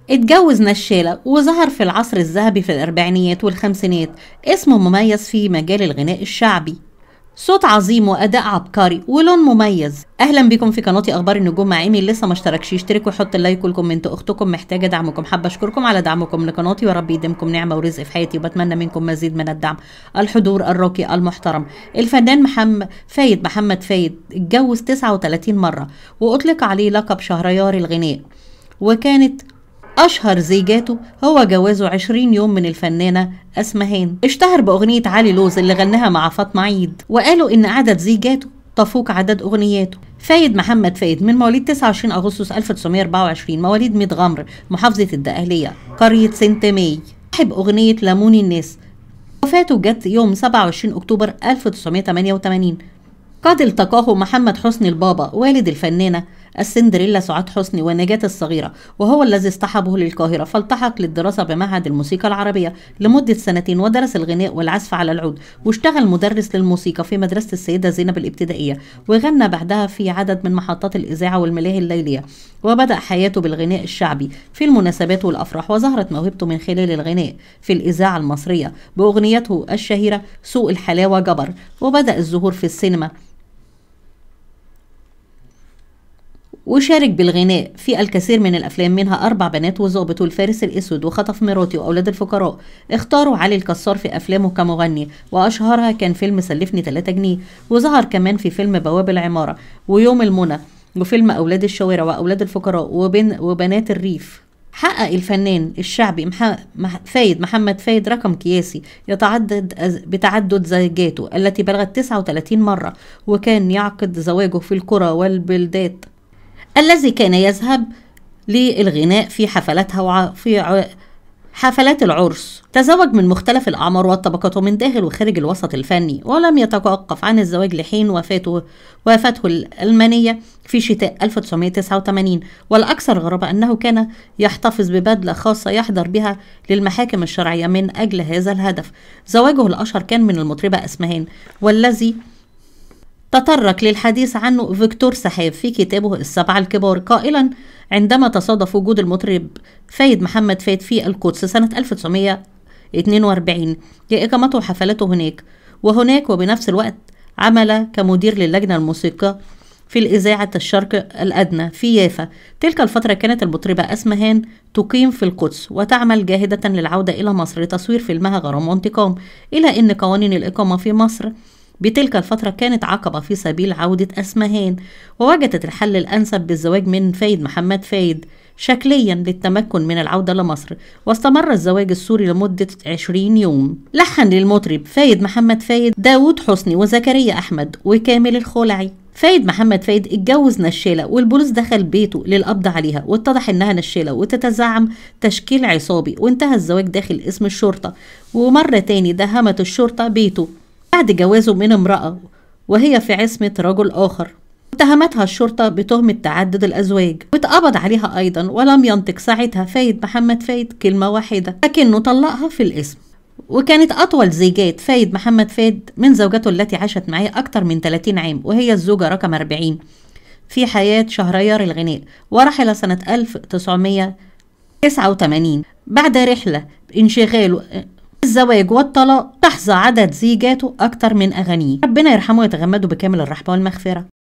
اتجوز نشالة وظهر في العصر الذهبي في الأربعينيات والخمسينات. اسمه مميز في مجال الغناء الشعبي، صوت عظيم وأداء عبقري ولون مميز. أهلا بكم في قناتي أخبار النجوم مع إيمي. لسه ما اشتركش يشترك ويحط اللايك والكومنت. أختكم محتاجة دعمكم، حابة أشكركم على دعمكم لقناتي، ورب يديمكم نعمة ورزق في حياتي، وبتمنى منكم مزيد من الدعم. الحضور الراقي المحترم الفنان فايد محمد فايد اتجوز 39 مرة، وأطلق عليه لقب شهريار الغناء، وكانت أشهر زيجاته هو جوازه 20 يوم من الفنانة أسمهان. اشتهر بأغنية علي لوز اللي غناها مع فاطمة عيد، وقالوا إن عدد زيجاته تفوق عدد أغنياته. فايد محمد فايد من مواليد 29 أغسطس 1924، مواليد ميت غمر، محافظة الدقهلية، قرية سنت ماي، صاحب أغنية لموني الناس. وفاته جت يوم 27 أكتوبر 1988. قد التقاه محمد حسني البابا والد الفنانة السندريلا سعاد حسني ونجاة الصغيرة، وهو الذي اصطحبه للقاهرة، فالتحق للدراسة بمعهد الموسيقى العربية لمدة 2 سنين، ودرس الغناء والعزف على العود، واشتغل مدرس للموسيقى في مدرسة السيدة زينب الابتدائية، وغنى بعدها في عدد من محطات الإذاعة والملاهي الليلية. وبدأ حياته بالغناء الشعبي في المناسبات والأفراح، وظهرت موهبته من خلال الغناء في الإذاعة المصرية بأغنيته الشهيرة سوق الحلاوة جبر. وبدأ الظهور في السينما، وشارك بالغناء في الكثير من الأفلام، منها 4 بنات وظابط والفارس الأسود وخطف مراتي وأولاد الفقراء. اختاروا علي الكسار في أفلامه كمغني، وأشهرها كان فيلم سلفني 3 جنيه، وظهر كمان في فيلم بواب العمارة ويوم المنى، وفيلم أولاد الشوارع وأولاد الفقراء وبنات الريف. حقق الفنان الشعبي فايد محمد فايد رقم قياسي بتعدد زوجاته التي بلغت 39 مرة، وكان يعقد زواجه في القرى والبلدات الذي كان يذهب للغناء في حفلاتها وفي حفلات العرس. تزوج من مختلف الأعمار والطبقات ومن داخل وخارج الوسط الفني، ولم يتوقف عن الزواج لحين وفاته الألمانية في شتاء 1989. والأكثر غرابة أنه كان يحتفظ ببدلة خاصة يحضر بها للمحاكم الشرعية من أجل هذا الهدف. زواجه الأشهر كان من المطربة أسمهان، والذي تطرق للحديث عنه فيكتور سحاب في كتابه السبعة الكبار، قائلا: عندما تصادف وجود المطرب فايد محمد فايد في القدس سنة 1942 لإقامته حفلته هناك وبنفس الوقت عمل كمدير للجنة الموسيقى في الإذاعة الشرق الأدنى في يافا. تلك الفترة كانت المطربة أسمهان تقيم في القدس وتعمل جاهدة للعودة إلى مصر لتصوير فيلمها غرام وانتقام، إلى أن قوانين الإقامة في مصر بتلك الفترة كانت عقبة في سبيل عودة أسمهان، ووجدت الحل الأنسب بالزواج من فايد محمد فايد شكليا للتمكن من العودة لمصر. واستمر الزواج السوري لمدة 20 يوم. لحن للمطرب فايد محمد فايد داود حسني وزكريا أحمد وكامل الخولعي. فايد محمد فايد اتجوز نشالة، والبوليس دخل بيته للقبض عليها، واتضح انها نشالة وتتزعم تشكيل عصابي، وانتهى الزواج داخل اسم الشرطة. ومرة تاني دهمت الشرطة بيته بعد جوازه من امرأة وهي في عصمة رجل آخر. اتهمتها الشرطة بتهمة تعدد الأزواج، واتقبض عليها أيضا، ولم ينطق ساعتها فايد محمد فايد كلمة واحدة، لكنه طلقها في الاسم. وكانت أطول زيجات فايد محمد فايد من زوجته التي عاشت معه أكثر من 30 عام، وهي الزوجة رقم 40 في حياة شهريار الغناء، ورحل سنة 1989 بعد رحلة انشغاله الزواج والطلاق. تحظى عدد زيجاته أكتر من أغانيه. ربنا يرحمه ويتغمده بكامل الرحمة والمغفرة.